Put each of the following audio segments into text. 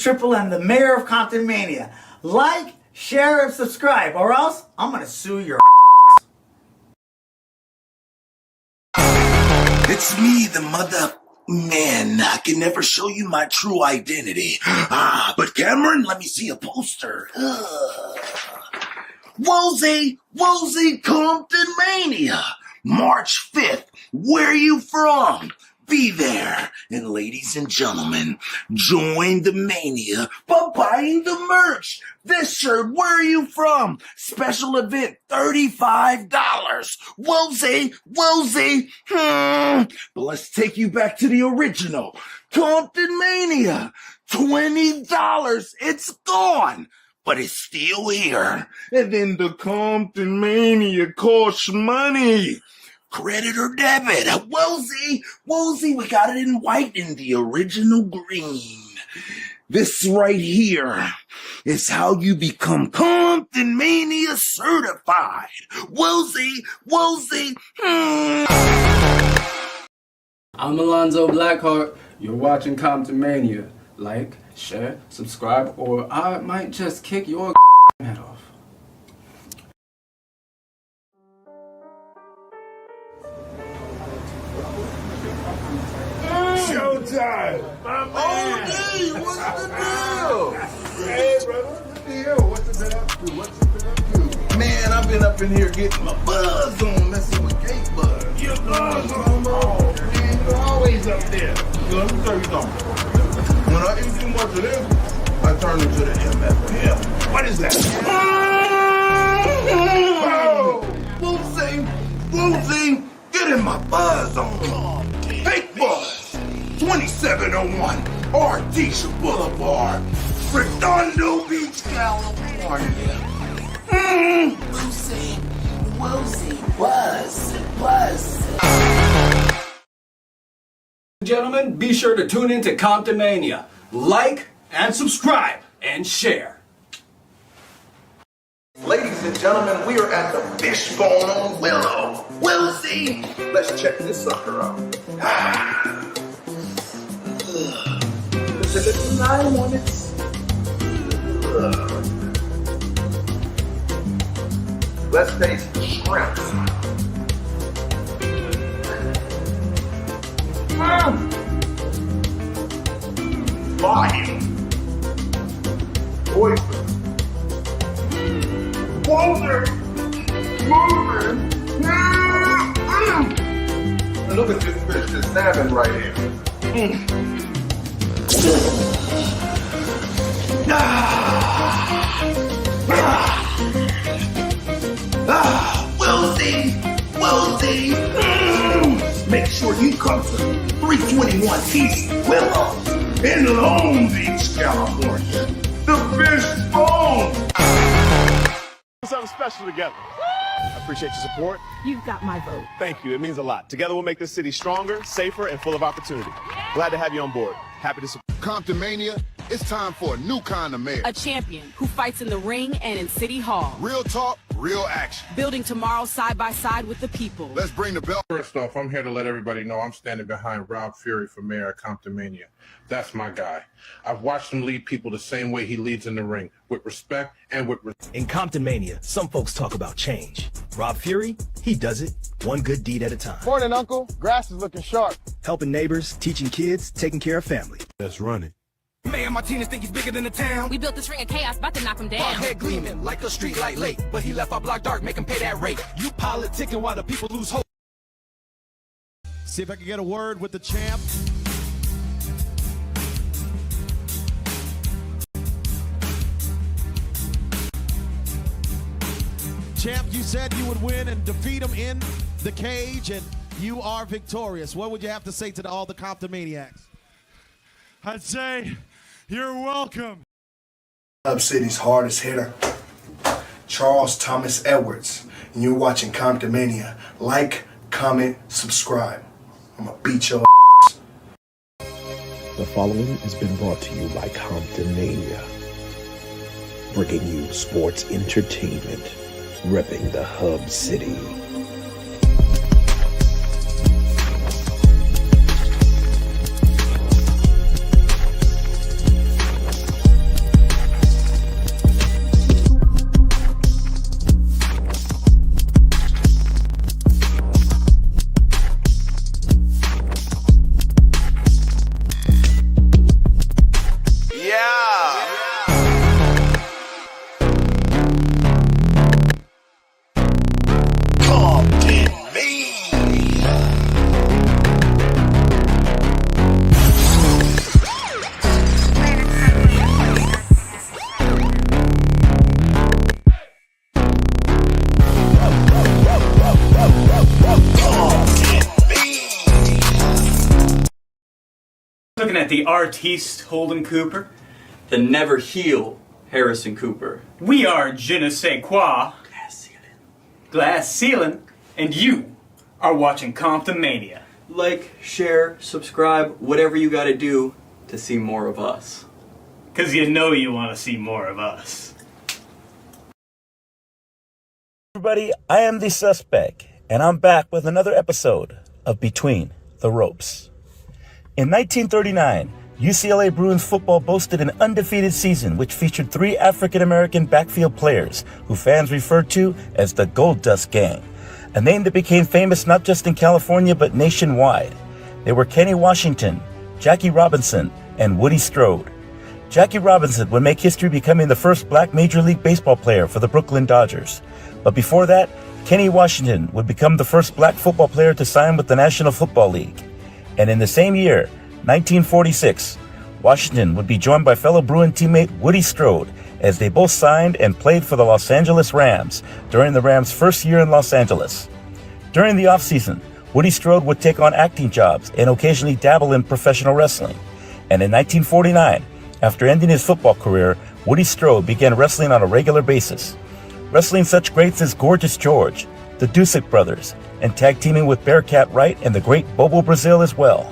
Triple M, the mayor of ComptonMania. Like, share, and subscribe, or else I'm gonna sue your It's me, the mother man. I can never show you my true identity. But Cameron, let me see a poster. Woolsey, ComptonMania. March 5th. Where you from? Be there. And ladies and gentlemen, join the mania by buying the merch. This shirt, where are you from? Special event, $35. Woolsey. But let's take you back to the original. ComptonMania, $20. It's gone. But it's still here. And then the ComptonMania costs money. Credit or debit? Woolsey, we got it in white and the original green. This right here is how you become ComptonMania certified. Woolsey. I'm Alonzo Blackheart. You're watching ComptonMania. Like, share, subscribe, or I might just kick your head off. Showtime! My man! Oh, what's the deal? Hey, brother, what's the deal? What's you been up to? Man, I've been up in here getting my buzz on, messing with gate buzz. Your buzz on, man, you're always up there. Let me tell you something. When I eat too much of this, I turn into the MFM. What is that? Woolsey, get in my buzz on. Fake buzz. 2701 Artesia Boulevard, Redondo Beach, California. Woolsey, buzz. Gentlemen, be sure to tune in to ComptonMania. Like and subscribe and share. Ladies and gentlemen, we are at the Fishbone on Willow. Woolsey, let's check this sucker out. There's a little lime on it. Let's taste the shrimp. Fine. Oyster. Walter. And look at this fish, this salmon right here. Woolsey. Make sure you come to 321 East Willow in Long Beach, California. The Fishbone. Something special together. I appreciate your support. You've got my vote. Thank you. It means a lot. Together we'll make this city stronger, safer, and full of opportunity. Glad to have you on board. Happy to support. ComptonMania, it's time for a new kind of mayor. A champion who fights in the ring and in City Hall. Real talk, real action. Building tomorrow side by side with the people. Let's bring the bell. First off, I'm here to let everybody know I'm standing behind Rob Fury for mayor at ComptonMania. That's my guy. I've watched him lead people the same way he leads in the ring, with respect and with In ComptonMania, some folks talk about change. Rob Fury, he does it one good deed at a time. Morning, Uncle. Grass is looking sharp. Helping neighbors, teaching kids, taking care of family. Let's run it. Mayor Martinez think he's bigger than the town. We built this ring of chaos, about to knock him down. Our head gleaming like a street light late, but he left our block dark, make him pay that rate. You politicking while the people lose hope. See if I can get a word with the champ. Champ, you said you would win and defeat him in the cage, and you are victorious. What would you have to say to all the ComptonManiacs? I'd say you're welcome. Hub City's hardest hitter, Charles Thomas Edwards, and you're watching ComptonMania. Like, comment, subscribe. I'm gonna beat your ass. The following has been brought to you by ComptonMania, bringing you sports entertainment, repping the Hub City. at the artiste Holden Cooper. The never heal Harrison Cooper. We are je ne sais quoi. Glass ceiling. And you are watching ComptonMania. Like, share, subscribe, whatever you gotta do to see more of us. 'Cause you know you want to see more of us. Everybody, I am the Suspect, and I'm back with another episode of Between the Ropes. In 1939, UCLA Bruins football boasted an undefeated season which featured 3 African-American backfield players who fans referred to as the Gold Dust Gang, a name that became famous not just in California but nationwide. They were Kenny Washington, Jackie Robinson, and Woody Strode. Jackie Robinson would make history becoming the first black Major League Baseball player for the Brooklyn Dodgers. But before that, Kenny Washington would become the first black football player to sign with the National Football League. And in the same year, 1946, Washington would be joined by fellow Bruin teammate Woody Strode as they both signed and played for the Los Angeles Rams during the Rams' first year in Los Angeles. During the offseason, Woody Strode would take on acting jobs and occasionally dabble in professional wrestling. And in 1949, after ending his football career, Woody Strode began wrestling on a regular basis, wrestling such greats as Gorgeous George, the Dusek Brothers, and tag teaming with Bearcat Wright and the great Bobo Brazil as well.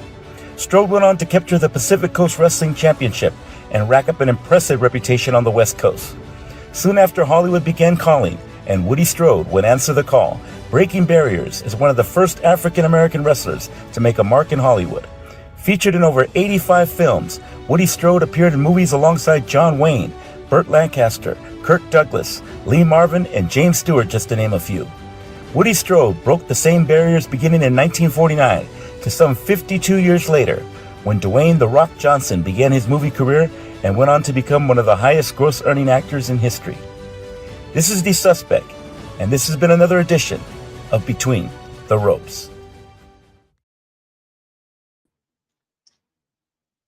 Strode went on to capture the Pacific Coast Wrestling Championship and rack up an impressive reputation on the West Coast. Soon after, Hollywood began calling, and Woody Strode would answer the call, breaking barriers as one of the first African-American wrestlers to make a mark in Hollywood. Featured in over 85 films, Woody Strode appeared in movies alongside John Wayne, Burt Lancaster, Kirk Douglas, Lee Marvin, and James Stewart, just to name a few. Woody Strode broke the same barriers beginning in 1949 to some 52 years later, when Dwayne "The Rock" Johnson began his movie career and went on to become one of the highest gross-earning actors in history. This is The Suspect, and this has been another edition of Between the Ropes.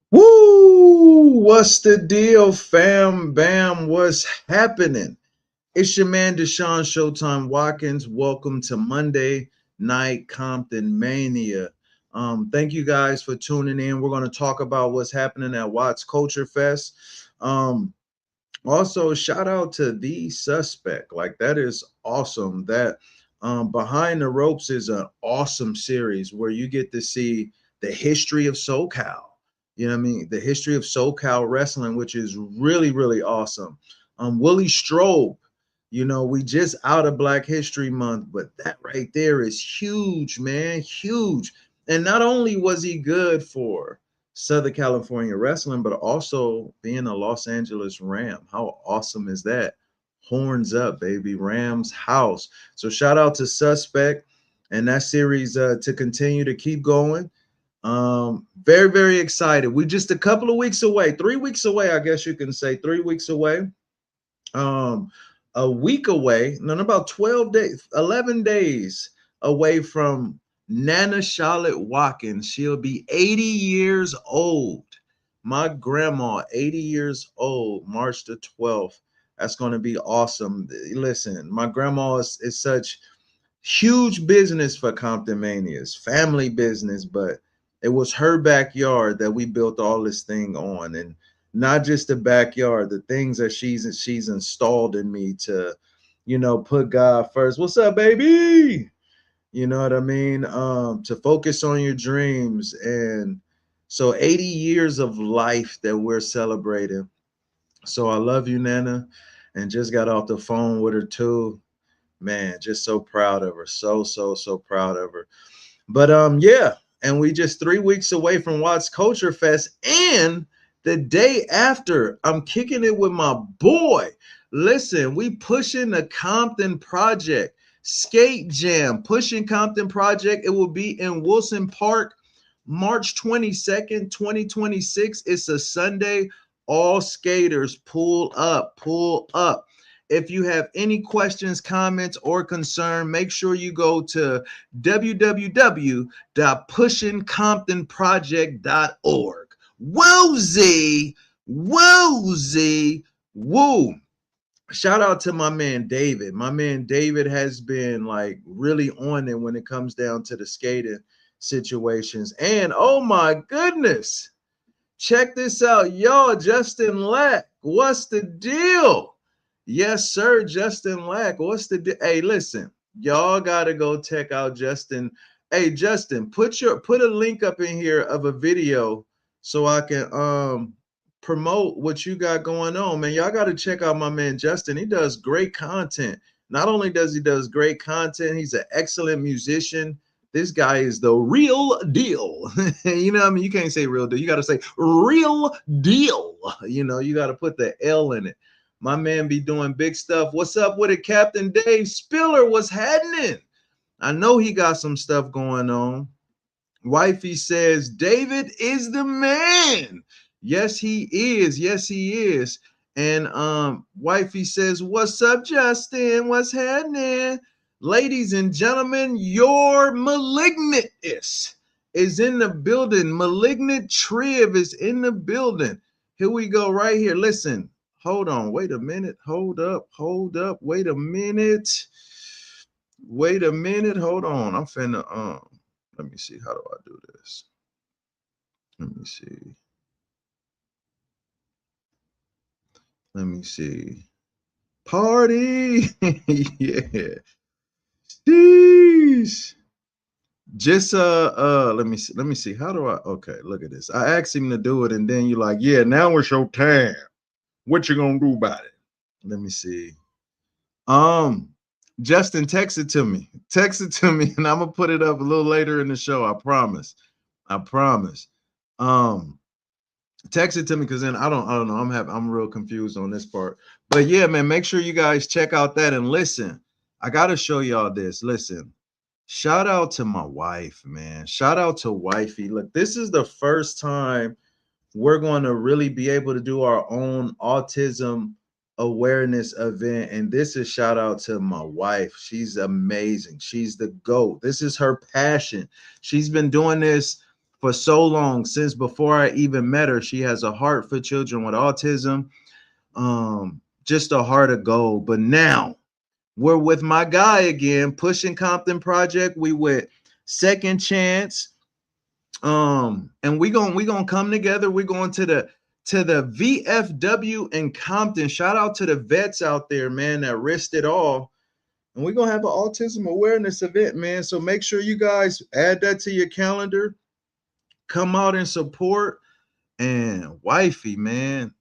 Woo! What's the deal, fam? Bam, what's happening? It's your man, Deshaun Showtime Watkins. Welcome to Monday Night ComptonMania. Thank you guys for tuning in. We're going to talk about what's happening at Watts Culture Fest. Also, shout out to The Suspect. Like, that is awesome. That Behind the Ropes is an awesome series where you get to see the history of SoCal. You know what I mean? The history of SoCal wrestling, which is really, really awesome. Willie Strobe, you know, we just out of Black History Month, but that right there is huge, man, huge. And not only was he good for Southern California wrestling, but also being a Los Angeles Ram. How awesome is that? Horns up, baby. Rams house. So shout out to Suspect and that series to continue to keep going. Very, very excited. We're just a couple of weeks away, 3 weeks away, I guess you can say, 3 weeks away. A week away, no, about 12 days, 11 days away from Nana Charlotte Watkins. She'll be 80 years old. My grandma, 80 years old, March the 12th. That's going to be awesome. Listen, my grandma is such huge business for ComptonMania's family business, but it was her backyard that we built all this thing on, and not just the backyard, the things that she's installed in me to, you know, put God first. What's up, baby? You know what I mean? To focus on your dreams. And so 80 years of life that we're celebrating. So I love you, Nana, and just got off the phone with her too. Man, just so proud of her. So proud of her. But yeah. And we just 3 weeks away from Watts Culture Fest. And the day after, I'm kicking it with my boy. Listen, we pushing the Compton Project. Skate Jam, Pushing Compton Project. It will be in Wilson Park, March 22nd, 2026. It's a Sunday. All skaters, pull up, pull up. If you have any questions, comments, or concern, make sure you go to www.pushingcomptonproject.org. Woozy, woozy, woo. Shout out to my man David. My man David has been like really on it when it comes down to the skating situations. And oh my goodness, Check this out, y'all. Justin Lack, what's the deal? Yes, sir, Justin Lack. What's the deal? Hey, listen, y'all gotta go check out Justin. Hey, Justin, put a link up in here of a video so I can promote what you got going on, man. Y'all got to check out my man Justin. He does great content. Not only does he does great content, he's an excellent musician. This guy is the real deal. You know what I mean? You can't say real deal. You got to say real deal. You know, you got to put the L in it. My man be doing big stuff. What's up with it, Captain Dave Spiller? What's happening? I know he got some stuff going on. Wifey says, David is the man. Yes, he is. Yes, he is. And Wifey says, what's up, Justin? What's happening? Ladies and gentlemen, your malignantness is in the building. Malignant Triv is in the building. Here we go right here. Listen, hold on. Wait a minute. Hold up. Hold up. Wait a minute. Wait a minute. Hold on. I'm finna, let me see. How do I do this? Let me see. Let me see. Party. Yeah. Jeez. Just let me see. How do I okay, look at this. I asked him to do it, and then you're like, yeah, now it's your time. What you gonna do about it? Let me see. Justin, text it to me. Text it to me, and I'm gonna put it up a little later in the show. I promise. I promise. Text it to me because then I don't know. I'm real confused on this part. But yeah, man, make sure you guys check out that and listen. I gotta show y'all this. Listen, shout out to my wife, man. Shout out to Wifey. Look, this is the first time we're going to really be able to do our own autism awareness event. And this is shout out to my wife. She's amazing. She's the GOAT. This is her passion. She's been doing this for so long, since before I even met her. She has a heart for children with autism, just a heart of gold. But now we're with my guy again, Pushing Compton Project. We with Second Chance, and we gonna come together. We're going to the VFW in Compton. Shout out to the vets out there, man, that risked it all. And we're gonna have an autism awareness event, man. So make sure you guys add that to your calendar. Come out and support. And Wifey, man,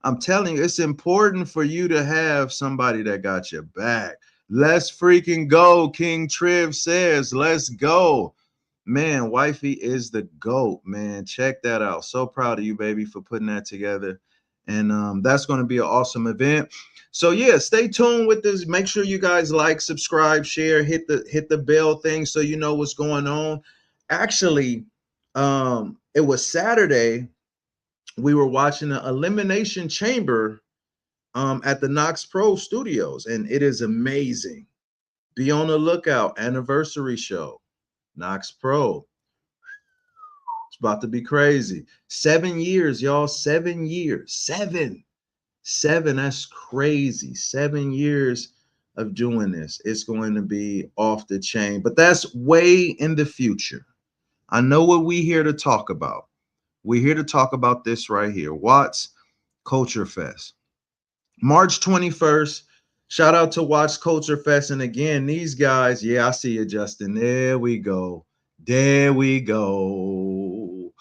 I'm telling you, it's important for you to have somebody that got your back. Let's freaking go. King Triv says, let's go. Man, Wifey is the GOAT, man. Check that out. So proud of you, baby, for putting that together. And that's going to be an awesome event. So yeah, stay tuned with this. Make sure you guys like, subscribe, share, hit the bell thing so you know what's going on. Actually, it was Saturday. We were watching the Elimination Chamber at the Knox Pro Studios, and it is amazing. Be on the lookout. Anniversary show, Knox Pro. It's about to be crazy. 7 years, y'all. 7 years. Seven. That's crazy. 7 years of doing this. It's going to be off the chain, but that's way in the future. I know what we're here to talk about. We're here to talk about this right here. Watts Culture Fest. March 21st. Shout out to Watts Culture Fest. And again, these guys, yeah, I see you, Justin. There we go. There we go.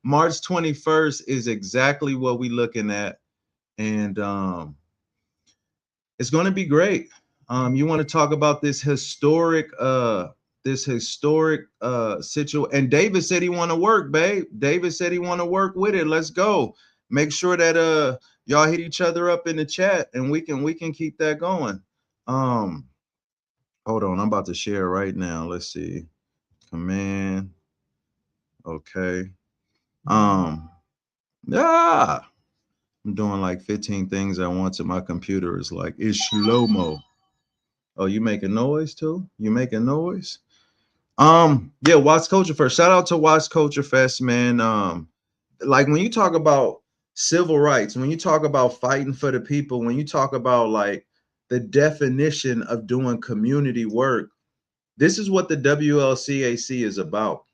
March 21st is exactly what we're looking at. And it's going to be great. You want to talk about this historic situation. And David said he want to work, babe. David said he want to work with it. Let's go. Make sure that y'all hit each other up in the chat, and we can keep that going. Hold on, I'm about to share right now. Let's see. Command. Okay. I'm doing like 15 things at once, and my computer is like, it's slow-mo. Oh, you making noise too? You making noise? Yeah, Watts Culture Fest. Shout out to Watts Culture Fest, man. Like when you talk about civil rights, when you talk about fighting for the people, when you talk about like the definition of doing community work, this is what the WLCAC is about.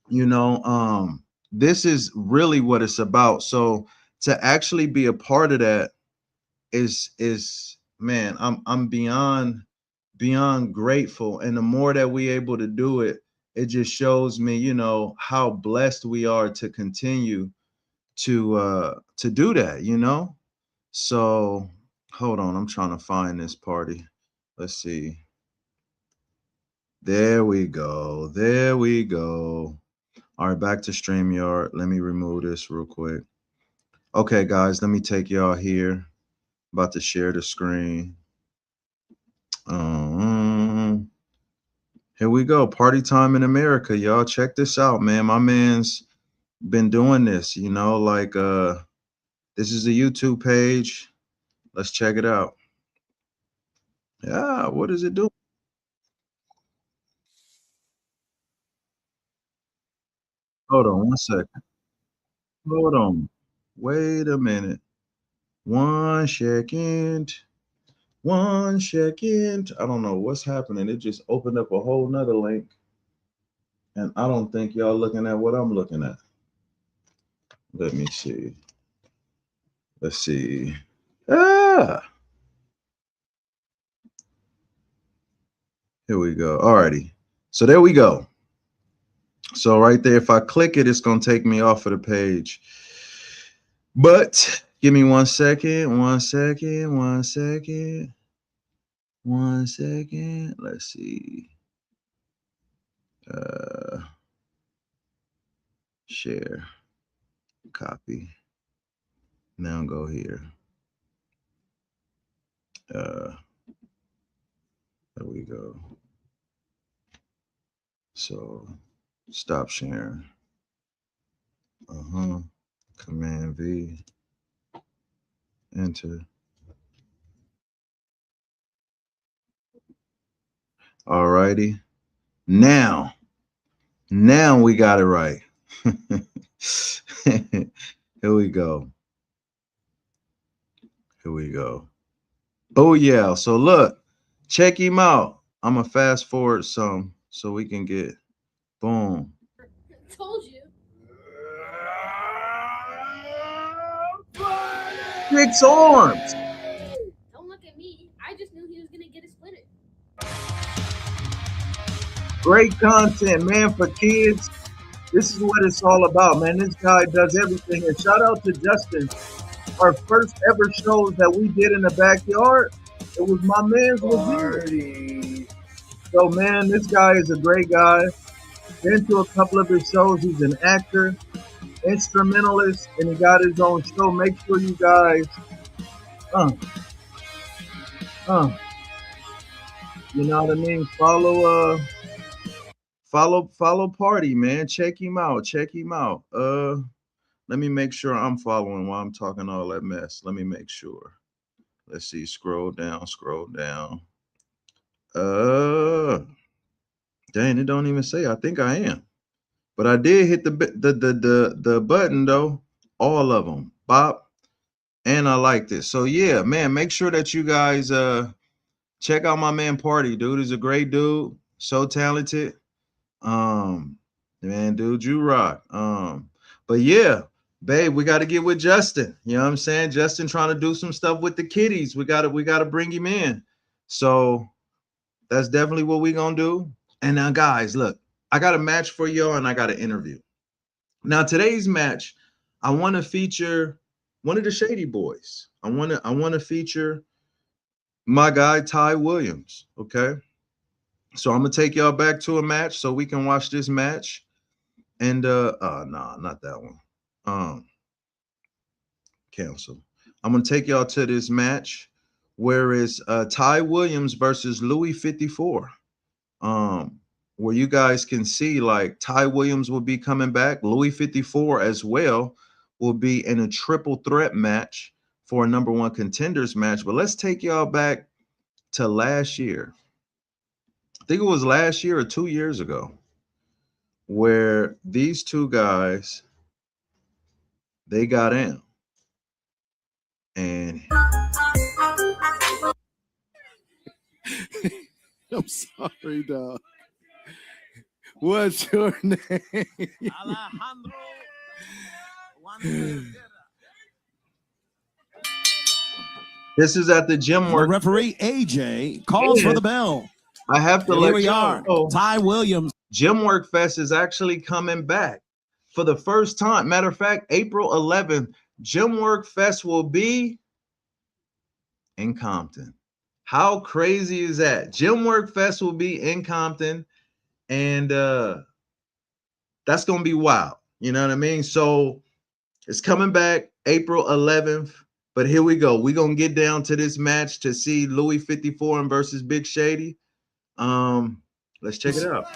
You know, this is really what it's about. So to actually be a part of that is man, I'm beyond grateful. And the more that we able to do it, it just shows me, you know, how blessed we are to continue to do that, you know. So hold on, I'm trying to find this party. Let's see. There we go. There we go. All right, back to StreamYard. Let me remove this real quick. Okay, guys, let me take y'all here. About to share the screen. Here we go. Party time in America, y'all. Check this out, man. My man's been doing this, you know, like this is a YouTube page. Let's check it out. Yeah, what does it do? Hold on 1 second. Hold on. Wait a minute. 1 second. 1 second. I don't know what's happening. It just opened up a whole nother link. And I don't think y'all looking at what I'm looking at. Let me see. Let's see. Ah, here we go. Alrighty. So there we go. So right there, if I click it, it's going to take me off of the page. But give me 1 second. 1 second. 1 second. 1 second. Let's see. Share. Copy. Now go here. There we go. So stop sharing. Command V. Enter. All righty. Now we got it right. Here we go. Here we go. Oh yeah. So look, check him out. I'm gonna fast forward some so we can get boom. Told you. Six arms. Don't look at me. I just knew he was gonna get a splinter. Great content, man, for kids. This is what it's all about, man. This guy does everything. And shout out to Justin. Our first ever shows that we did in the backyard, it was my man's review. So, man, this guy is a great guy. Been to a couple of his shows. He's an actor, instrumentalist, and he got his own show. Make sure you guys, you know what I mean? Follow Party, man. Check him out. Check him out. Let me make sure I'm following while I'm talking all that mess. Let me make sure. Let's see. Scroll down. Scroll down. Dang, it don't even say. I think I am, but I did hit the button though. All of them. Bop, and I liked it. So yeah, man. Make sure that you guys check out my man Party. Dude is a great dude. So talented. Man, dude, you rock. But yeah, babe, we got to get with Justin. You know what I'm saying? Justin trying to do some stuff with the kiddies. We gotta bring him in. So that's definitely what we gonna do. And now, guys, look, I got a match for y'all, and I got an interview. Now, today's match, I want to feature one of the Shady Boys. I want to feature my guy Ty Williams. Okay. So I'm gonna take y'all back to a match so we can watch this match. And nah, not that one. Cancel. I'm gonna take y'all to this match where it's Ty Williams versus Louis 54. Where you guys can see like Ty Williams will be coming back, Louis 54 as well will be in a triple threat match for a #1 contenders match. But let's take y'all back to last year. I think it was last year or 2 years ago, where these two guys, they got in. And I'm sorry, dog. What's your name? Alejandro This is at the gym The work. referee AJ calls for the bell. I have to Here let we you are. know, Ty Williams. Gym Work Fest is actually coming back for the first time. Matter of fact, April 11th, Gym Work Fest will be in Compton. How crazy is that? Gym Work Fest will be in Compton, and that's gonna be wild. You know what I mean? So it's coming back April 11th. But here we go. We're gonna get down to this match to see Louis 54 versus Big Shady. Let's check it out.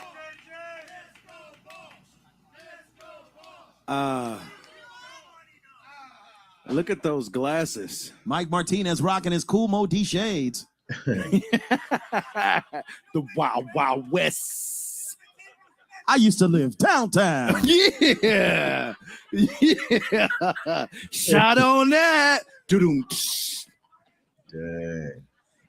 Look at those glasses. Mike Martinez rocking his cool Modi shades. The Wild Wild West. I used to live downtown. Yeah. Yeah. Shot on that. Doo-doo. Dang.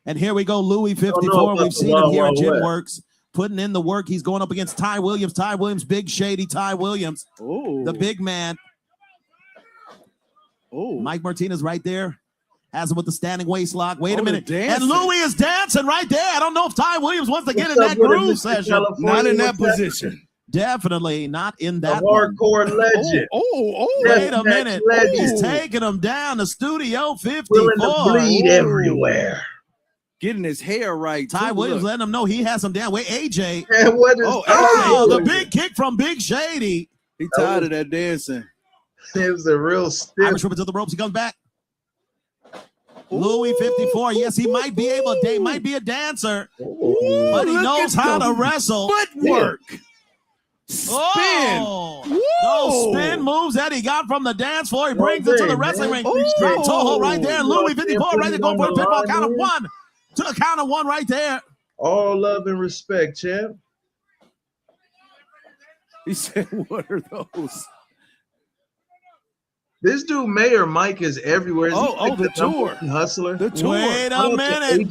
And here we go, Louis 54. We've seen him here at Gym Works, putting in the work. He's going up against Ty Williams. Ty Williams, Big Shady Ty Williams. Oh, the big man. Oh, Mike Martinez right there. Has him with the standing waist lock. Wait a minute. And Louis is dancing right there. I don't know if Ty Williams wants to get in that groove session. Not in that position. Definitely not in that hardcore legend. Wait a minute. He's taking him down to Studio 54. Willing to bleed everywhere. Getting his hair right. Ty Williams letting him know he has him down. Wait, AJ. And what is the big kick from Big Shady. He tired of that dancing. It was a real stiff. Irish whip to the ropes. He comes back. Louis 54. Yes, he might be able to. He might be a dancer, but he knows how to wrestle. Footwork. Spin. Those spin moves that he got from the dance floor. He brings it to the wrestling ring. Straight Toho right there. Louis 54 right there going for the pinfall. Count of one. To the count of one right there. All love and respect, champ. He said, what are those? This dude, Mayor Mike, is everywhere. The tour. Hustler. The tour. Wait a minute.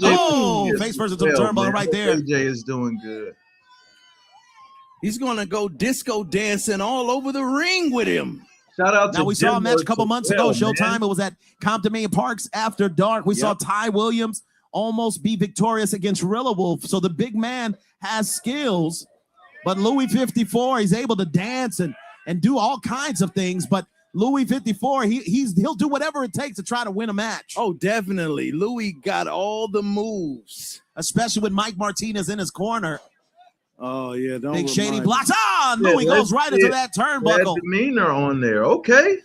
Face first into the turnbuckle right there. AJ is doing good. He's going to go disco dancing all over the ring with him. Shout out to we saw a match a couple months ago, Showtime. It was at ComptonMania Parks After Dark. We saw Ty Williams almost be victorious against Rilla Wolf. So the big man has skills, but Louis 54, he's able to dance and do all kinds of things. But Louis 54, he'll do whatever it takes to try to win a match. Oh, definitely. Louis got all the moves. Especially with Mike Martinez in his corner. Oh, yeah. Big Shady blocks. Louis goes right into that turnbuckle. That demeanor on there. Okay.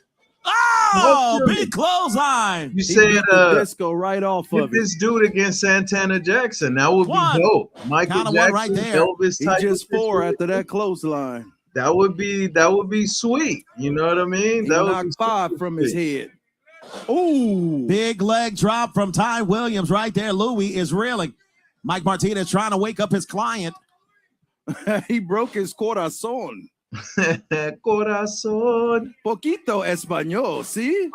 Oh, big clothesline. You said disco right off of this dude against Santana Jackson. That would be dope. Michael Jackson, right there. Elvis type. He just 4 after that clothesline. That would be sweet. You know what I mean? That would be 5 from his head. Ooh. Big leg drop from Ty Williams right there. Louis is reeling. Mike Martinez trying to wake up his client. He broke his corazón. Corazón. Poquito español, see?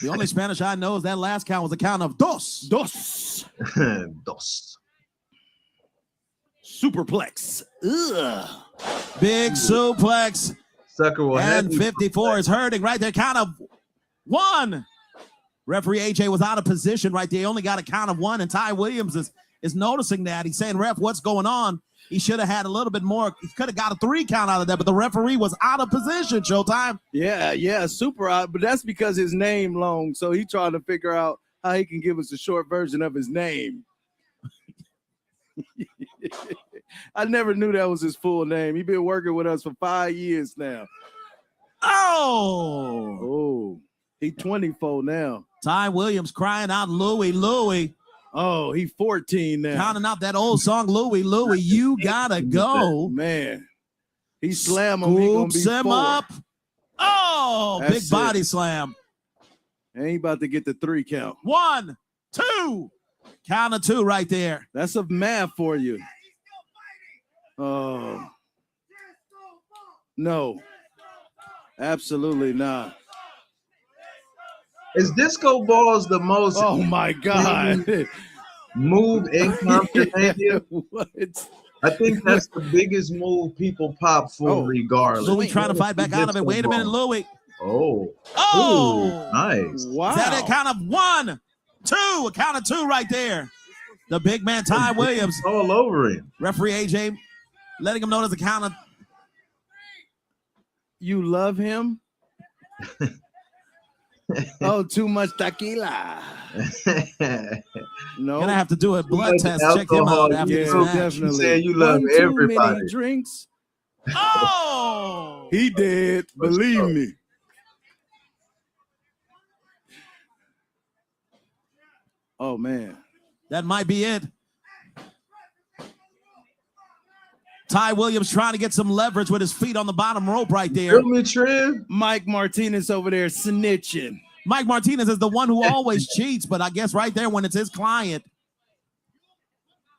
The only Spanish I know is that last count was a count of dos. Dos. Dos. Superplex. Ugh. Big suplex. Sucker will and 54 is hurting right there. Count of 1. Referee AJ was out of position right there. He only got a count of 1, and Ty Williams is noticing that. He's saying, ref, what's going on? He should have had a little bit more. He could have got a 3 count out of that, but the referee was out of position, Showtime. Yeah, super out. But that's because his name long, so he trying to figure out how he can give us a short version of his name. I never knew that was his full name. He's been working with us for 5 years now. Oh, he 24 now. Ty Williams crying out, Louis. Oh, he 14 now. Counting out that old song, Louis, you gotta go. Man, he slam him. He gonna be him 4. up. Oh, That's big body slam. And he about to get the 3 count. 1, 2. Count of 2 right there. That's a math for you. Oh. No. Absolutely not. Is disco balls the most? Oh my God! Move in ComptonMania? What? I think that's the biggest move people pop for regardless. Louis trying to fight back out of it. Wait a minute, Louis. Oh. Oh. Ooh, nice. Wow. Is that a count of 1, 2? A count of 2 right there. The big man, Ty Williams. All over him. Referee AJ letting him know there's a count of. You love him? Oh, too much tequila. No. Gonna have to do a blood test. Check him out after this match. Definitely. Saying you love everybody. Too many drinks. Oh, he did. Believe me. Oh man, that might be it. Ty Williams trying to get some leverage with his feet on the bottom rope right there. Feel me, Trev? Mike Martinez over there snitching. Mike Martinez is the one who always cheats, but I guess right there when it's his client.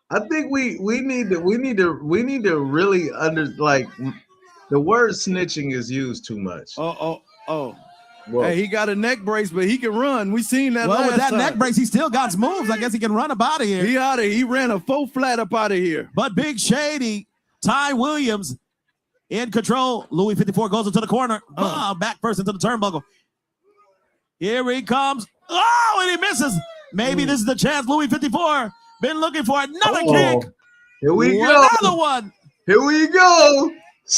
I think we need to really the word snitching is used too much. Oh. Whoa. Hey, he got a neck brace, but he can run. We seen that. Well, with that time. neck brace, he still got moves. I guess he can run up out of here. He ran a 4 flat up out of here. But Big Shady, Ty Williams in control. Louis 54 goes into the corner. Back first into the turnbuckle. Here he comes. Oh, and he misses. Maybe this is the chance. Louis 54 been looking for another kick. Here we go. Another one. Here we go.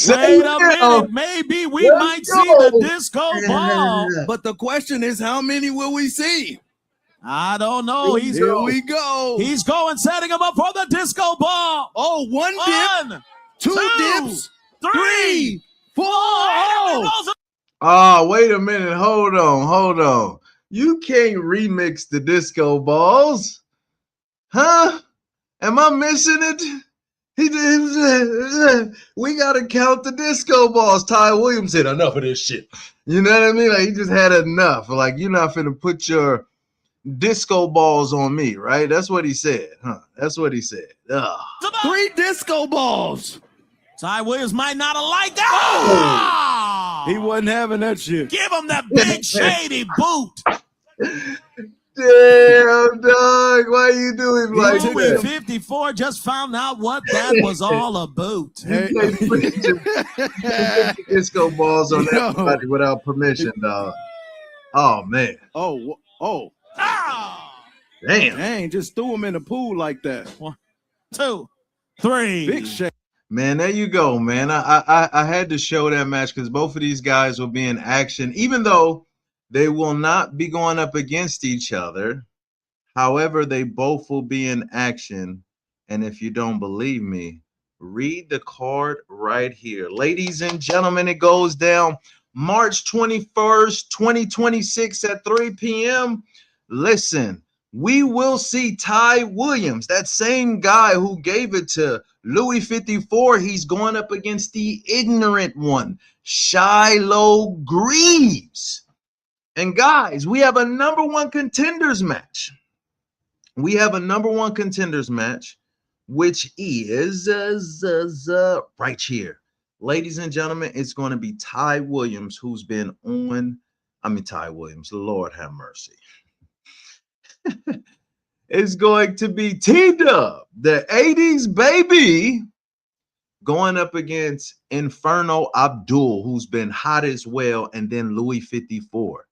Wait a minute. Maybe we might see the disco ball. But the question is, how many will we see? I don't know. Here we go. He's going, setting him up for the disco ball. Oh, one dip, two dips, 3, 4. Oh, wait a minute. Hold on. You can't remix the disco balls. Huh? Am I missing it? We got to count the disco balls. Ty Williams said, enough of this shit. You know what I mean? Like, he just had enough. Like, you're not finna put your disco balls on me, right? That's what he said, huh? That's what he said. Ugh. 3 disco balls. Ty Williams might not have liked that. He wasn't having that shit. Give him that big shady boot. Damn, dog. Why you doing like Louis that? 54 just found out what that was all about. You can't put disco balls on everybody without permission, dog. Oh, man. Oh. Damn. Dang, just threw him in the pool like that. 1, 2, 3. Big shake. Man, there you go, man. I had to show that match because both of these guys will be in action, even though they will not be going up against each other. However, they both will be in action. And if you don't believe me, read the card right here. Ladies and gentlemen, it goes down March 21st, 2026 at 3 p.m. Listen, we will see Ty Williams, that same guy who gave it to Louis 54. He's going up against the ignorant one, Shiloh Greaves. And guys, we have a #1 contenders match. We have a #1 contenders match, which is right here. Ladies and gentlemen, it's going to be Ty Williams, who's been on, Ty Williams, Lord have mercy. It's going to be T-Dub, the 80s baby, going up against Inferno Abdul, who's been hot as well, and then Louis 54.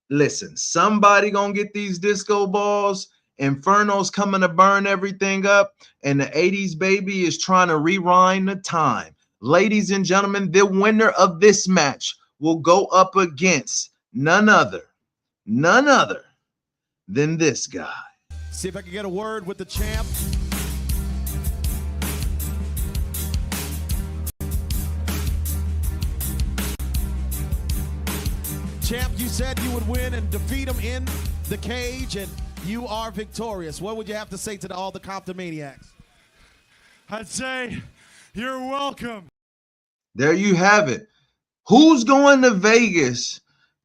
Listen, somebody gonna get these disco balls. Inferno's coming to burn everything up, and the 80s baby is trying to rewind the time. Ladies and gentlemen, the winner of this match will go up against none other than this guy. See if I can get a word with the champ. Champ, you said you would win and defeat him in the cage, and you are victorious. What would you have to say to all the ComptonManiacs? I'd say you're welcome. There you have it. Who's going to Vegas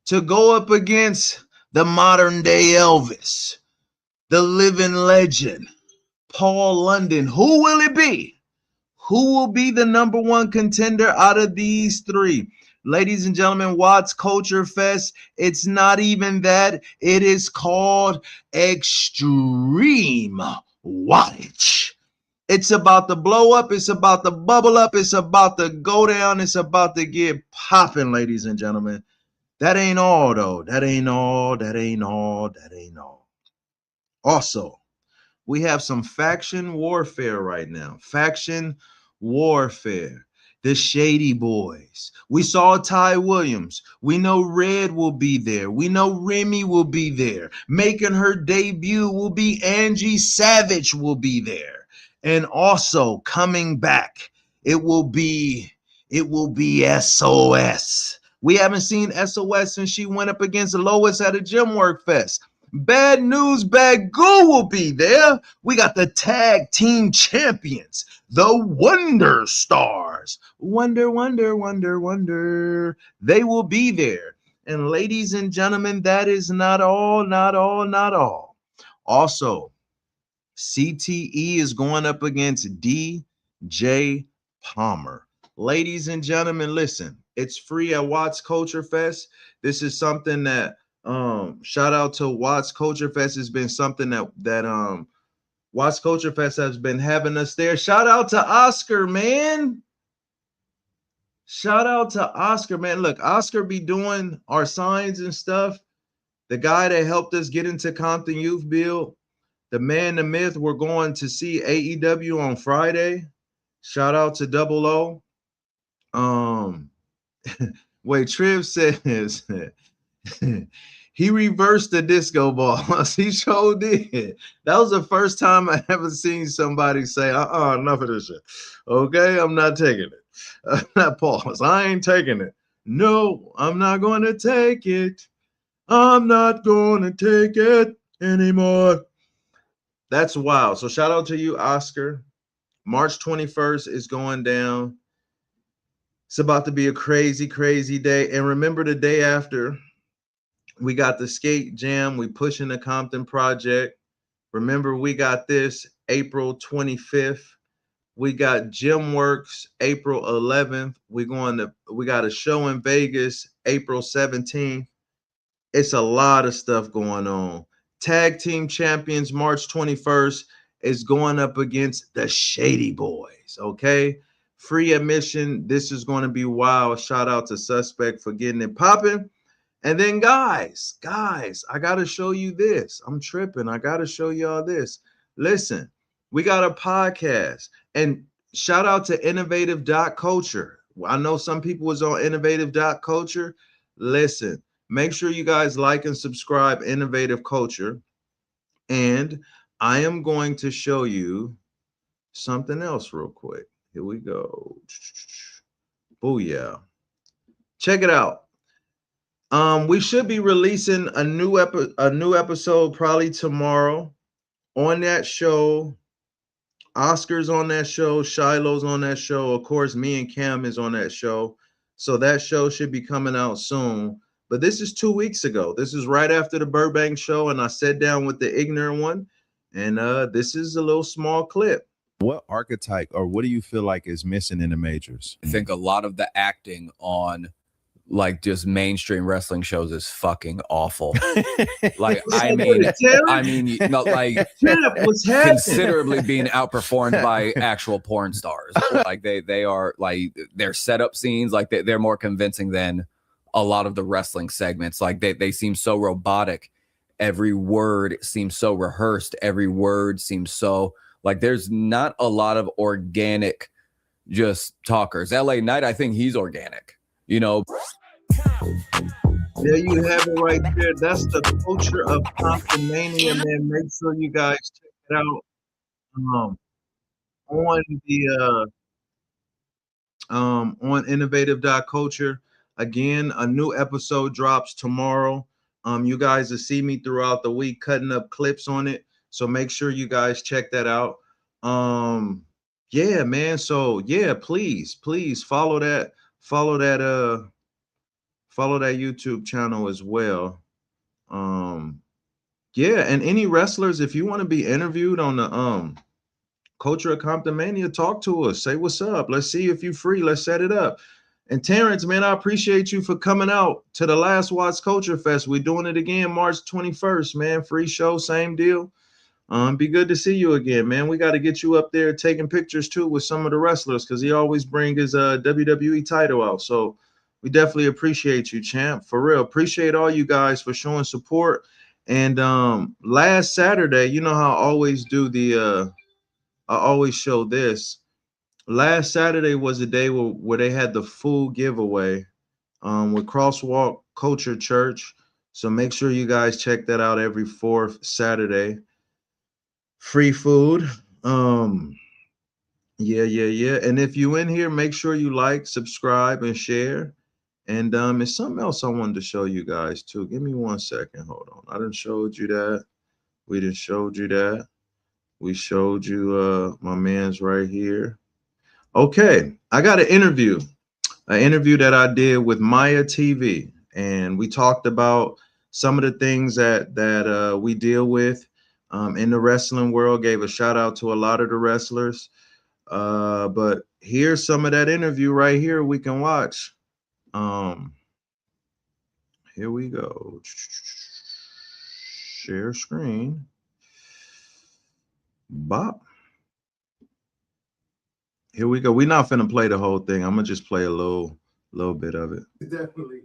to go up against the modern day Elvis, the living legend, Paul London? Who will it be? Who will be the #1 contender out of these 3? Ladies and gentlemen, Watts Culture Fest, it's not even that. It is called Extreme Wattage. It's about to blow up. It's about to bubble up. It's about to go down. It's about to get popping, ladies and gentlemen. That ain't all, though. That ain't all. That ain't all. That ain't all. Also, we have some faction warfare right now. Faction warfare. The Shady Boys. We saw Ty Williams. We know Red will be there. We know Remy will be there. Making her debut will be Angie Savage will be there. And also coming back, it will be SOS. We haven't seen SOS since she went up against Lois at a Gym Work Fest. Bad News Bad Goo will be there. We got the tag team champions, the Wonder Stars. Wonder, wonder, wonder, wonder. They will be there. And ladies and gentlemen, that is not all, not all, not all. Also, CTE is going up against DJ Palmer. Ladies and gentlemen, listen, it's free at Watts Culture Fest. This is something that shout out to Watts Culture Fest. Has been something that Watts Culture Fest has been having us there. Shout out to Oscar, man. Shout out to Oscar, man. Look, Oscar be doing our signs and stuff. The guy that helped us get into Compton Youth Build, the man, the myth. We're going to see AEW on Friday. Shout out to Double O. Wait, Triv says he reversed the disco balls. He sure did. That was the first time I ever seen somebody say, enough of this shit. Okay, I'm not taking it. Not pause. I ain't taking it. No, I'm not going to take it. I'm not going to take it anymore. That's wild. So shout out to you, Oscar. March 21st is going down. It's about to be a crazy, crazy day. And remember, the day after, we got the skate jam. We pushing the Compton Project. Remember, we got this April 25th. We got Gym Works April 11th. We got a show in Vegas April 17th. It's a lot of stuff going on. Tag Team Champions March 21st is going up against the Shady Boys. Okay. Free admission. This is going to be wild. Shout out to Suspect for getting it popping. And then guys, I got to show you this. I'm tripping. I got to show y'all this. Listen, we got a podcast, and shout out to innovative.culture. I know some people was on innovative.culture. Listen, make sure you guys like and subscribe Innovative Culture. And I am going to show you something else real quick. Here we go. Booyah. Check it out. We should be releasing a new episode probably tomorrow. On that show, Oscar's on that show, Shiloh's on that show. Of course, me and Cam is on that show. So that show should be coming out soon. But this is 2 weeks ago. This is right after the Burbank show, and I sat down with the ignorant one, and this is a little small clip. What archetype or what do you feel like is missing in the majors? I think a lot of the acting on like just mainstream wrestling shows is fucking awful. Like, I mean, you know, like considerably being outperformed by actual porn stars. Like they are like their setup scenes, like they're more convincing than a lot of the wrestling segments. Like they seem so robotic. Every word seems so rehearsed. Every word seems so like there's not a lot of organic just talkers. LA Knight, I think he's organic, you know. There you have it right there. That's the culture of ComptonMania, man. Make sure you guys check it out on innovative.culture. Again, a new episode drops tomorrow. You guys will see me throughout the week cutting up clips on it. So make sure you guys check that out. Yeah, man. So yeah, please follow that YouTube channel as well. Yeah, and any wrestlers, if you want to be interviewed on the Culture of ComptonMania, talk to us. Say what's up. Let's see if you're free. Let's set it up. And Terrence, man, I appreciate you for coming out to the last Watts Culture Fest. We're doing it again March 21st, man. Free show, same deal. Be good to see you again, man. We got to get you up there taking pictures too with some of the wrestlers because he always bring his WWE title out. So we definitely appreciate you, champ. For real, appreciate all you guys for showing support. And last Saturday, you know how I always do I always show this. Last Saturday was the day where they had the full giveaway with Crosswalk Culture Church. So make sure you guys check that out every fourth Saturday. Free food. Yeah. And if you in here, make sure you like, subscribe, and share. And it's something else I wanted to show you guys too. Give me 1 second. Hold on. I done showed you that. We done showed you that. We showed you my man's right here. Okay, I got an interview that I did with Maya TV, and we talked about some of the things that we deal with in the wrestling world. Gave a shout out to a lot of the wrestlers, but here's some of that interview right here we can watch. Here we go. Share screen. Bop. Here we go. We're not finna play the whole thing. I'm gonna just play a little bit of it. It's definitely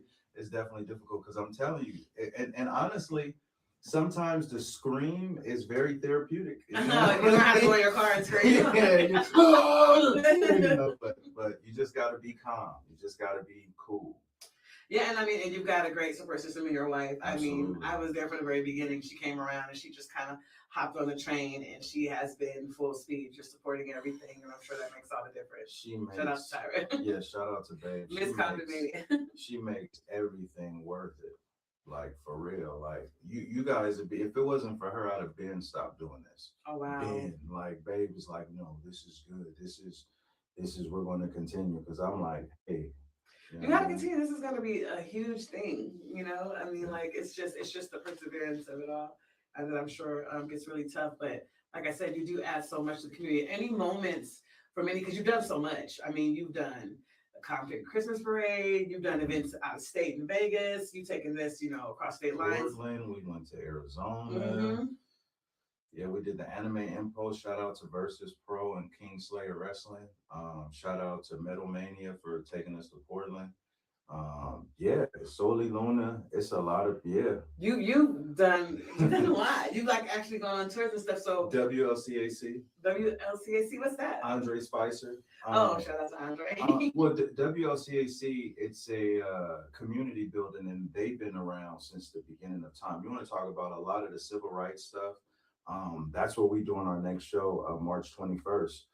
difficult because I'm telling you, and honestly, sometimes the scream is very therapeutic. You don't have to go in your car and scream. But you just gotta be calm. You just gotta be cool. Yeah, and I mean, and you've got a great support system in your wife. Absolutely. I mean, I was there from the very beginning. She came around and she just kind of hopped on the train, and she has been full speed, just supporting everything, and I'm sure that makes all the difference. Shout out to Tyra. Yeah, shout out to Babe. Miss ComptonMania. She makes everything worth it. Like for real. Like you guys would be, if it wasn't for her, I'd have been stopped doing this. Oh wow. Ben, like Babe was like, no, this is good. This is we're going to continue because I'm like, hey. You gotta continue. This is gonna be a huge thing, you know. I mean, like it's just the perseverance of it all, and that I'm sure gets really tough. But like I said, you do add so much to the community. Any moments for many, because you've done so much. I mean, you've done a Compton Christmas parade. You've done events out of state in Vegas. You've taken this, you know, across state lines. Portland. We went to Arizona. Mm-hmm. Yeah, we did the Anime Impulse. Shout out to Versus Pro and Kingslayer Wrestling. Shout out to Metal Mania for taking us to Portland. Yeah, Soli Luna. It's a lot of You've done a lot. You've like actually gone on tours and stuff. So WLCAC. What's that? Andre Spicer. Shout out to Andre. Well, the WLCAC, it's a community building, and they've been around since the beginning of time. You want to talk about a lot of the civil rights stuff? That's what we're doing our next show, March 21st.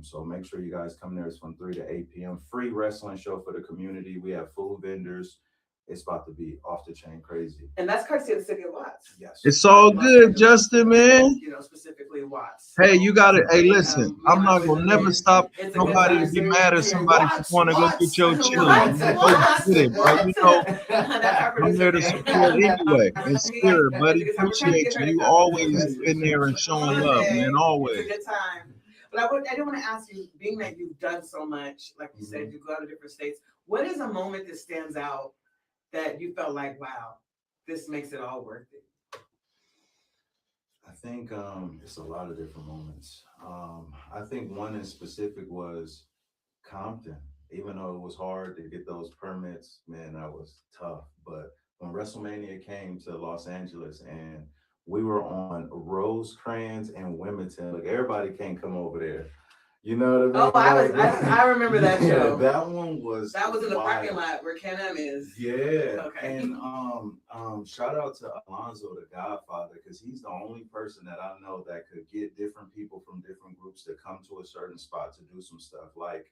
So make sure you guys come there. It's from 3 to 8 p.m. Free wrestling show for the community. We have food vendors. It's about to be off the chain crazy. And that's courtesy of the city of Watts. Yes. It's all good, Justin, man. You know, specifically Watts. Hey, you got it. Hey, listen, I'm not going to never stop nobody to be mad at somebody who want to go get your children. You know, I'm there to support anyway. In spirit, buddy. Appreciate you. You always in there and showing love, man. Always. It's a good time. But I do want to ask you, being that you've done so much, like you said, you go to different states, what is a moment that stands out that you felt like, wow, this makes it all worth it? I think it's a lot of different moments. I think one in specific was Compton. Even though it was hard to get those permits, man, that was tough. But when WrestleMania came to Los Angeles and we were on Rosecrans and Wilmington, like everybody can't come over there. You know what I mean? I remember that show. That one was. That was in the parking lot where Ken M is. Yeah. Okay. And shout out to Alonzo, the Godfather, because he's the only person that I know that could get different people from different groups to come to a certain spot to do some stuff. Like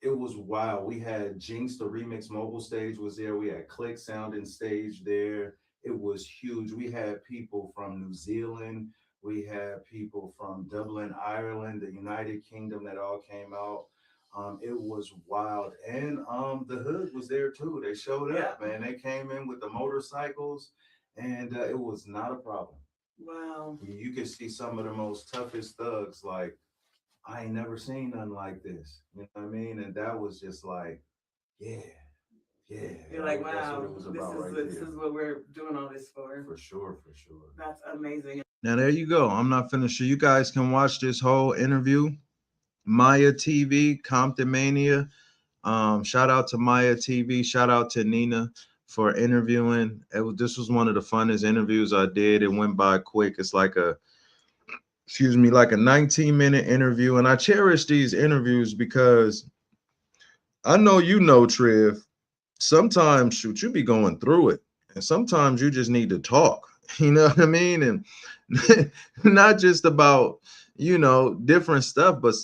it was wild. We had Jinx, the Remix Mobile Stage was there. We had Click Sounding Stage there. It was huge. We had people from New Zealand. We had people from Dublin, Ireland, the United Kingdom that all came out. It was wild. And the Hood was there too. They showed up, man. They came in with the motorcycles, and it was not a problem. Wow. You could see some of the most toughest thugs, like, I ain't never seen nothing like this. You know what I mean? And that was just like, yeah. Yeah, You're like, that's what wow, it was this about is right this there. is what we're doing all this for. For sure, for sure. That's amazing. Now there you go. I'm not finished. You guys can watch this whole interview. Maya TV, ComptonMania. Shout out to Maya TV. Shout out to Nina for interviewing. This was one of the funnest interviews I did. It went by quick. It's like a 19-minute interview. And I cherish these interviews because I know you know, Trev, sometimes shoot, you be going through it. And sometimes you just need to talk. You know what I mean? And not just about, different stuff, but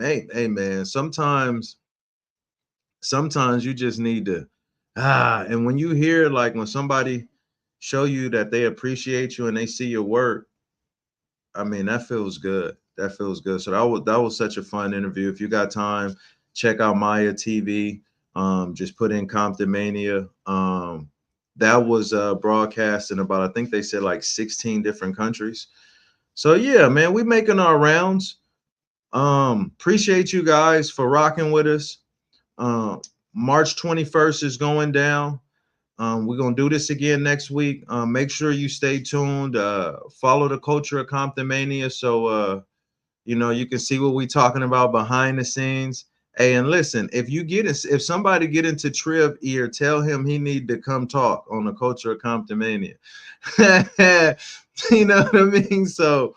hey man, sometimes you just need to and when you hear, like, when somebody show you that they appreciate you and they see your work, I mean, that feels good. That feels good. So that was such a fun interview. If you got time, check out Maya TV. Just put in ComptonMania. That was broadcast in about, I think they said, like 16 different countries. So yeah, man, we making our rounds. Appreciate you guys for rocking with us. March 21st is going down. We're going to do this again next week. Make sure you stay tuned. Follow the culture of ComptonMania so, you can see what we're talking about behind the scenes. Hey, and listen, if somebody get into Trev ear, tell him he need to come talk on the culture of ComptonMania. You know what I mean? So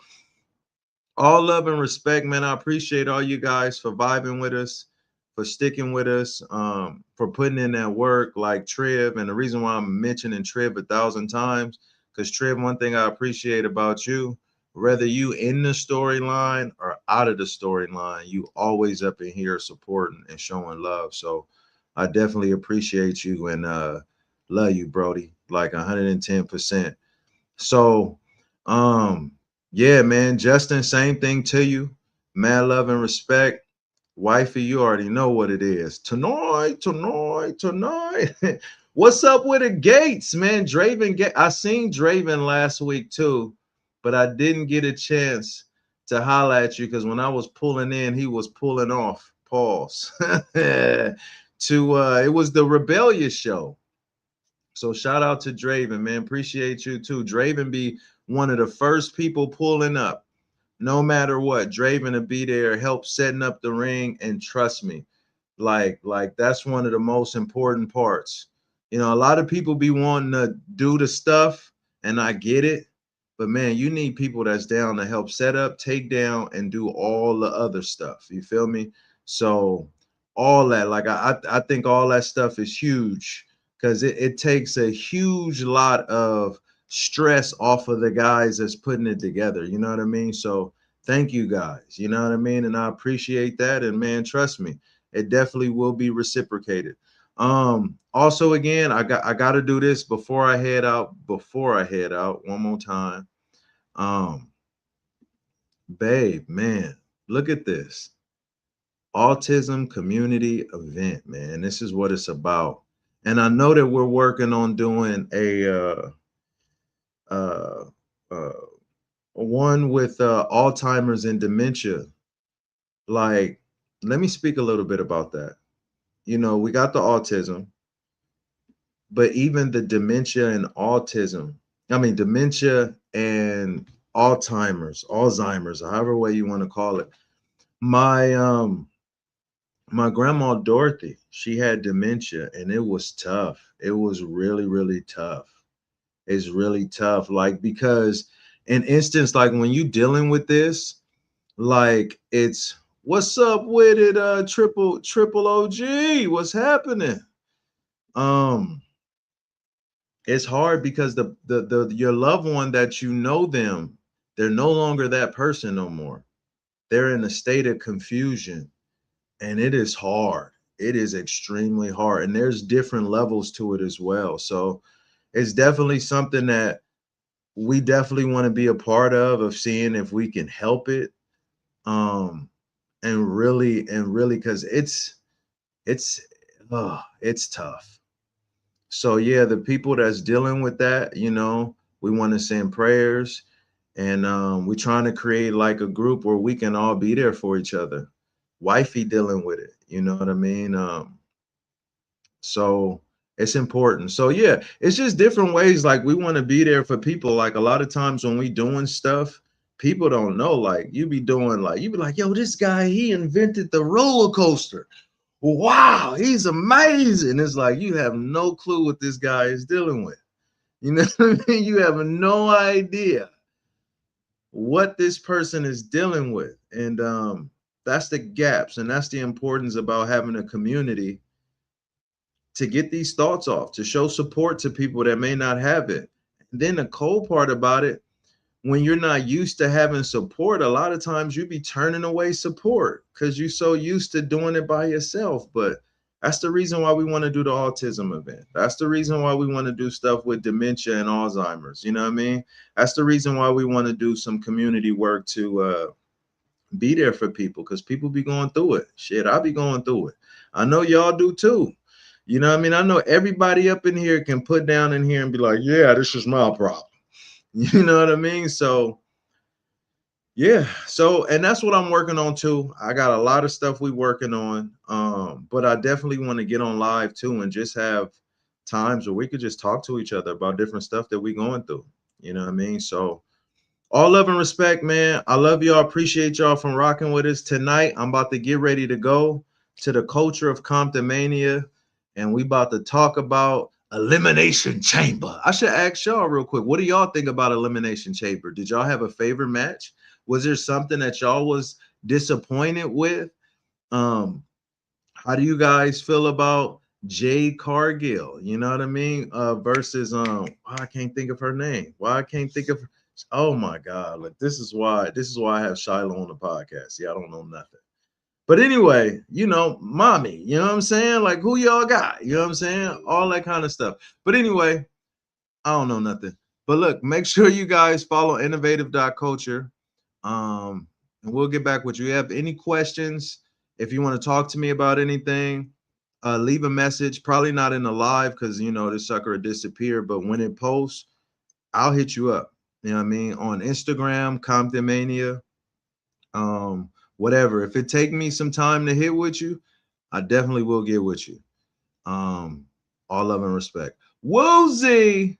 all love and respect, man. I appreciate all you guys for vibing with us, for sticking with us, for putting in that work like Trev. And the reason why I'm mentioning Trev 1,000 times, because Trev, one thing I appreciate about you, whether you in the storyline or out of the storyline, you always up in here supporting and showing love. So I definitely appreciate you and love you, Brody, like 110%. So yeah, man, Justin, same thing to you. Mad love and respect. Wifey, you already know what it is. Tonight. What's up with the Gates, man? Draven, I seen Draven last week too, but I didn't get a chance to holler at you because when I was pulling in, he was pulling off. Pause. It was the Rebellious show. So shout out to Draven, man. Appreciate you too. Draven be one of the first people pulling up. No matter what, Draven will be there, help setting up the ring, and trust me, like that's one of the most important parts. A lot of people be wanting to do the stuff, and I get it, but man, you need people that's down to help set up, take down, and do all the other stuff. You feel me? So all that, like I think all that stuff is huge because it takes a huge lot of stress off of the guys that's putting it together. You know what I mean? So thank you guys. You know what I mean? And I appreciate that. And man, trust me, it definitely will be reciprocated. Also, again, I got to do this before I head out one more time. Babe, man, look at this. Autism community event, man. This is what it's about. And I know that we're working on doing a one with Alzheimer's and dementia. Like, let me speak a little bit about that. We got the autism, but even the dementia and dementia and Alzheimer's, however way you want to call it. My grandma Dorothy, she had dementia and it was tough. It was really, really tough. It's really tough. Like, because in instance, like when you dealing with this, like it's what's up with it, triple OG, what's happening? It's hard because the your loved one that them, they're no longer that person no more. They're in a state of confusion. And it is hard. It is extremely hard. And there's different levels to it as well. So it's definitely something that we definitely want to be a part of seeing if we can help it. And really, because it's tough. So yeah, the people that's dealing with that, we want to send prayers, and we're trying to create like a group where we can all be there for each other. Wifey dealing with it, you know what I mean? So It's important. So yeah, it's just different ways. Like we want to be there for people. Like a lot of times when we doing stuff, people don't know. Like you be like, yo, this guy, he invented the roller coaster. Wow, he's amazing. It's like you have no clue what this guy is dealing with. You know what I mean? You have no idea what this person is dealing with. And that's the gaps, and that's the importance about having a community to get these thoughts off, to show support to people that may not have it. And then the cold part about it, when you're not used to having support, a lot of times you be turning away support because you're so used to doing it by yourself. But that's the reason why we want to do the autism event. That's the reason why we want to do stuff with dementia and Alzheimer's. You know what I mean? That's the reason why we want to do some community work to be there for people, because people be going through it. Shit, I be going through it. I know y'all do too. You know what I mean? I know everybody up in here can put down in here and be like, yeah, this is my problem. You know what I mean? So, yeah. So, and that's what I'm working on too. I got a lot of stuff we working on. But I definitely want to get on live too and just have times where we could just talk to each other about different stuff that we going through. You know what I mean? So, all love and respect, man. I love y'all. Appreciate y'all from rocking with us tonight. I'm about to get ready to go to the culture of ComptonMania. And we about to talk about Elimination Chamber. I should ask y'all real quick. What do y'all think about Elimination Chamber? Did y'all have a favorite match? Was there something that y'all was disappointed with? How do you guys feel about Jade Cargill? You know what I mean? Versus I can't think of her name. Why I can't think of her? Oh my God. Like this is why I have Shiloh on the podcast. See, I don't know nothing. But anyway, you know, mommy, you know what I'm saying? Like, who y'all got? You know what I'm saying? All that kind of stuff. But anyway, I don't know nothing. But look, make sure you guys follow innovative.culture. And we'll get back with you. If you have any questions, if you want to talk to me about anything, leave a message. Probably not in the live because, you know, this sucker will disappear. But when it posts, I'll hit you up. You know what I mean? On Instagram, ComptonMania. Whatever. If it take me some time to hit with you, I definitely will get with you. All love and respect. Woozy.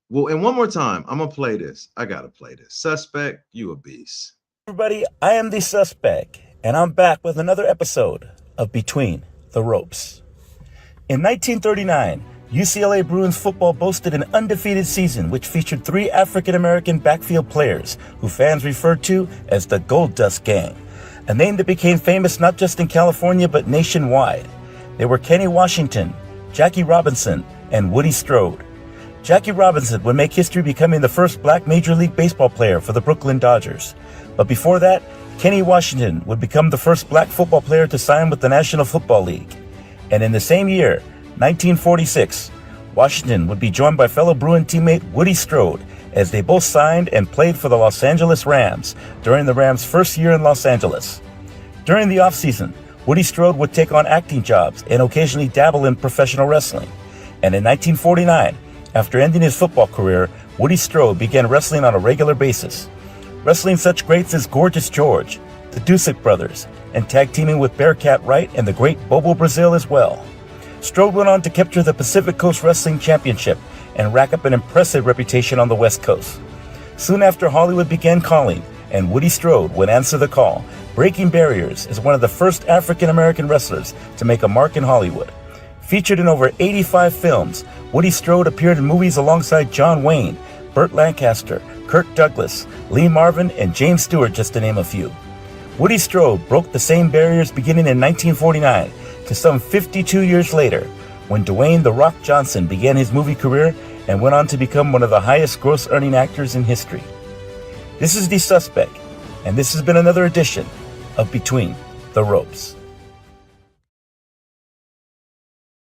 Well, and one more time, I'm gonna play this. I gotta play this. Suspect, you a beast. Everybody, I am the Suspect, and I'm back with another episode of Between the Ropes. In 1939, UCLA Bruins football boasted an undefeated season which featured 3 African-American backfield players who fans referred to as the Gold Dust Gang, a name that became famous not just in California but nationwide. They were Kenny Washington, Jackie Robinson, and Woody Strode. Jackie Robinson would make history becoming the first black Major League Baseball player for the Brooklyn Dodgers. But before that, Kenny Washington would become the first black football player to sign with the National Football League. And in the same year, 1946, Washington would be joined by fellow Bruin teammate Woody Strode as they both signed and played for the Los Angeles Rams during the Rams' first year in Los Angeles. During the offseason, Woody Strode would take on acting jobs and occasionally dabble in professional wrestling. And in 1949, after ending his football career, Woody Strode began wrestling on a regular basis, wrestling such greats as Gorgeous George, the Dusick Brothers, and tag teaming with Bearcat Wright and the great Bobo Brazil as well. Strode went on to capture the Pacific Coast Wrestling Championship and rack up an impressive reputation on the West Coast. Soon after, Hollywood began calling, and Woody Strode would answer the call, breaking barriers as one of the first African-American wrestlers to make a mark in Hollywood. Featured in over 85 films, Woody Strode appeared in movies alongside John Wayne, Burt Lancaster, Kirk Douglas, Lee Marvin, and James Stewart, just to name a few. Woody Strode broke the same barriers beginning in 1949 to some 52 years later, when Dwayne "The Rock" Johnson began his movie career and went on to become one of the highest gross-earning actors in history. This is The Suspect, and this has been another edition of Between the Ropes.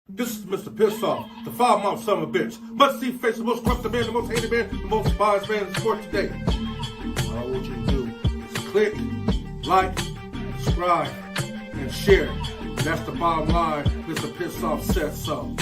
This is Mr. Piss Off, the foul-mouthed son of a bitch. Must-see face, the most corrupted man, the most hated man, the most despised man in sport today. All I want you to do is click, like, subscribe, and share. And that's the bottom line. Mr. Piss Off said so.